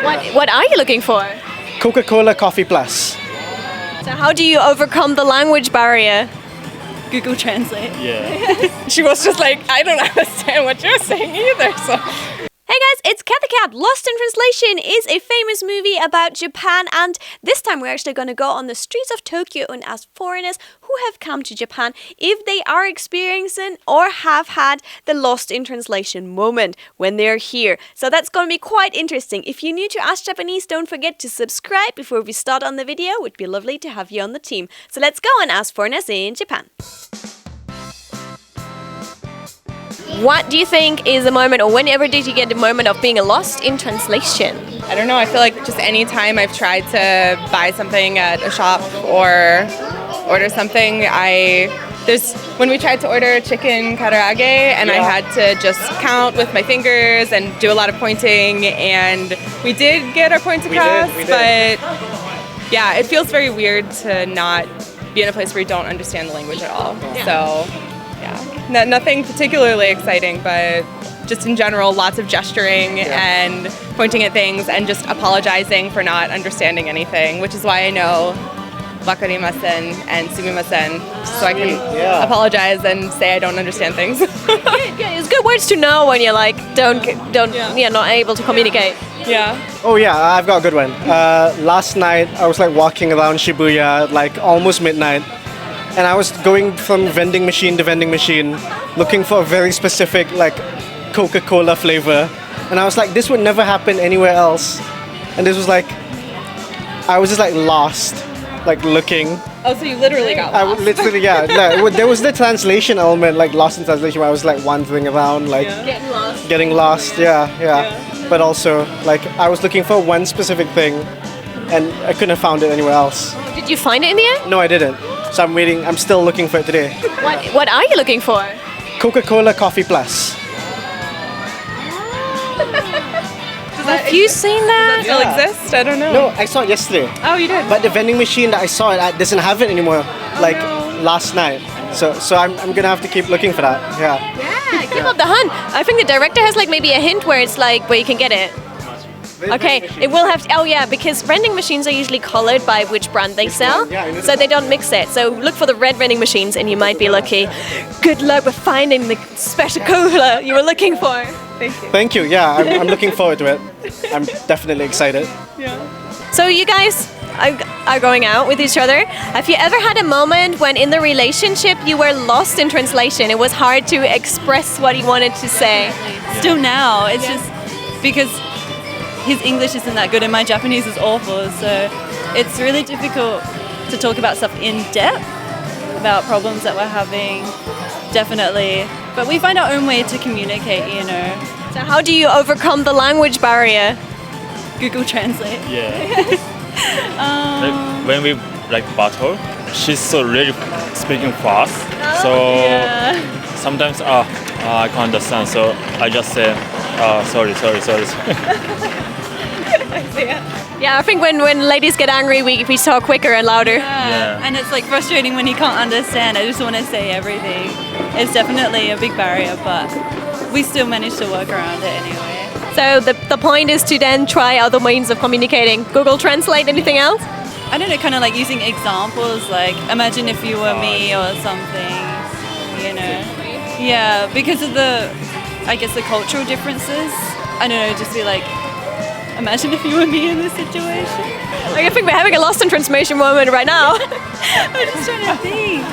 What are you looking for? Coca-Cola Coffee Plus. So how do you overcome the language barrier? Google Translate. Yeah. She was just like, I don't understand what you're saying either. So. Hey guys, it's CATHY. Lost in Translation is a famous movie about Japan, and this time we're actually going to go on the streets of Tokyo and ask foreigners who have come to Japan if they are experiencing or have had the Lost in Translation moment when they're here. So that's going to be quite interesting. If you're new to Ask Japanese, don't forget to subscribe before we start on the video. It would be lovely to have you on the team. So let's go and ask foreigners in Japan. What do you think is a moment, or whenever did you get the moment of being lost in translation? I don't know, I feel like just any time I've tried to buy something at a shop or order something, when we tried to order chicken karaage and I had to just count with my fingers and do a lot of pointing, and we did get our points across, but yeah, it feels very weird to not be in a place where you don't understand the language at all. So yeah, nothing particularly exciting, but just in general, lots of gesturing and pointing at things and just apologizing for not understanding anything, which is why I know wakarimasen and sumimasen, so I can apologize and say I don't understand things. It's good words to know when you're like not able to communicate. Yeah. Oh yeah, I've got a good one. Last night I was like walking around Shibuya at like almost midnight, and I was going from vending machine to vending machine looking for a very specific like Coca-Cola flavor, and I was like, this would never happen anywhere else, and this was like, I was just like lost, like looking. Oh, so you literally got lost. I literally, there was the translation element, like lost in translation, where I was like wandering around, like getting lost, but also like I was looking for one specific thing and I couldn't have found it anywhere else. Did you find it in the end? No, I didn't. So I'm still looking for it today. What are you looking for? Coca-Cola Coffee Plus. Have you seen that? Does that still exist? I don't know. No, I saw it yesterday. Oh, you did? But the vending machine that I saw it at doesn't have it anymore, last night. So I'm gonna have to keep looking for that. Yeah, keep up the hunt. I think the director has like maybe a hint where it's like where you can get it. Okay, it will have to, because vending machines are usually colored by which brand they sell, so they don't mix it. So look for the red vending machines and you might be lucky. Good luck with finding the special cola you were looking for. Thank you. Thank you, yeah, I'm looking forward to it. I'm definitely excited. Yeah. So you guys are going out with each other. Have you ever had a moment when in the relationship you were lost in translation? It was hard to express what you wanted to say. Still now, it's just because his English isn't that good and my Japanese is awful, so it's really difficult to talk about stuff in depth, about problems that we're having, definitely. But we find our own way to communicate, you know. So how do you overcome the language barrier? Google Translate. Yeah. Like when we battle, she's so really speaking fast. Sometimes I can't understand, so I just say sorry. Yeah, I think when ladies get angry, we talk quicker and louder. And it's like frustrating when you can't understand. I just want to say everything. It's definitely a big barrier, but we still manage to work around it anyway. So the point is to then try other means of communicating. Google Translate, anything else? I don't know, kind of like using examples, like imagine if you were me or something, you know. Yeah, because of the cultural differences. I don't know, just be like, imagine if you were me in this situation. I think we're having a lost in translation moment right now. I'm just trying to think.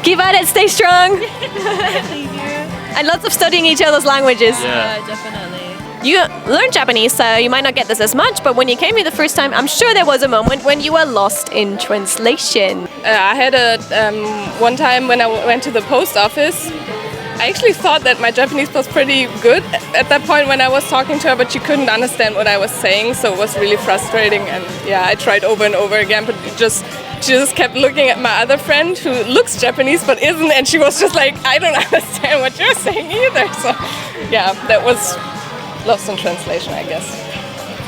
Keep at it, stay strong. Thank you. And lots of studying each other's languages. Yeah, definitely. You learned Japanese, so you might not get this as much, but when you came here the first time, I'm sure there was a moment when you were lost in translation. I had one time when I went to the post office. I actually thought that my Japanese was pretty good at that point when I was talking to her, but she couldn't understand what I was saying, so it was really frustrating. And yeah, I tried over and over again, but she just kept looking at my other friend who looks Japanese but isn't, and she was just like, I don't understand what you're saying either. So yeah, that was lost in translation, I guess.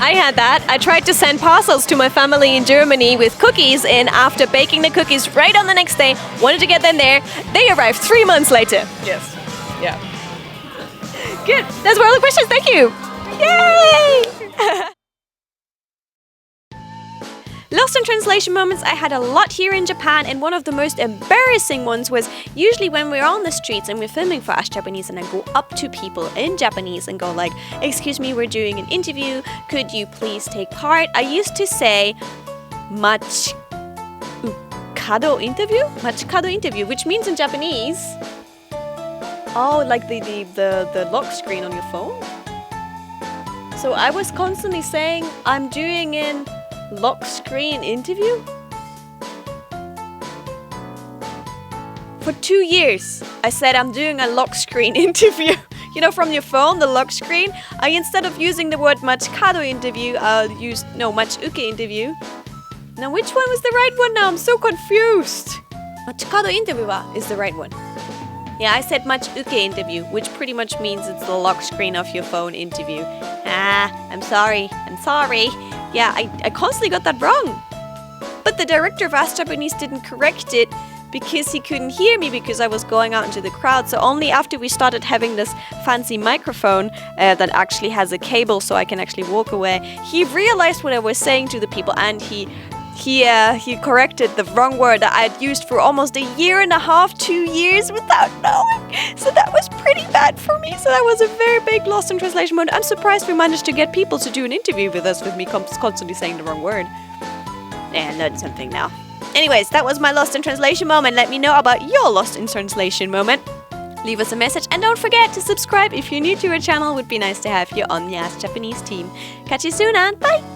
I had that. I tried to send parcels to my family in Germany with cookies, and after baking the cookies right on the next day, wanted to get them there. They arrived 3 months later. Yes. Yeah. Good. Those were all the questions. Thank you. Yay! Lost in translation moments I had a lot here in Japan, and one of the most embarrassing ones was usually when we're on the streets and we're filming for Ask Japanese, and I go up to people in Japanese and go like, excuse me, we're doing an interview, could you please take part? I used to say Machikado interview, which means in Japanese, oh, like the lock screen on your phone. So I was constantly saying, I'm doing an lock screen interview? For 2 years, I said I'm doing a lock screen interview. You know, from your phone, the lock screen. Instead of using the word Machikado interview, I'll use, Machuke interview. Now, which one was the right one now? I'm so confused. Machikado interview is the right one. Yeah, I said Machuke interview, which pretty much means it's the lock screen of your phone interview. I'm sorry. Yeah, I constantly got that wrong. But the director of Ask Japanese didn't correct it because he couldn't hear me because I was going out into the crowd. So only after we started having this fancy microphone that actually has a cable so I can actually walk away, he realized what I was saying to the people, and he corrected the wrong word that I had used for almost 1.5 years, 2 years without knowing. So that was pretty bad for me. So that was a very big lost in translation moment. I'm surprised we managed to get people to do an interview with us with me constantly saying the wrong word. Yeah, I learned something now. Anyways, that was my lost in translation moment. Let me know about your lost in translation moment. Leave us a message and don't forget to subscribe if you're new to our channel. Would be nice to have you on the Ask Japanese team. Catch you soon and bye!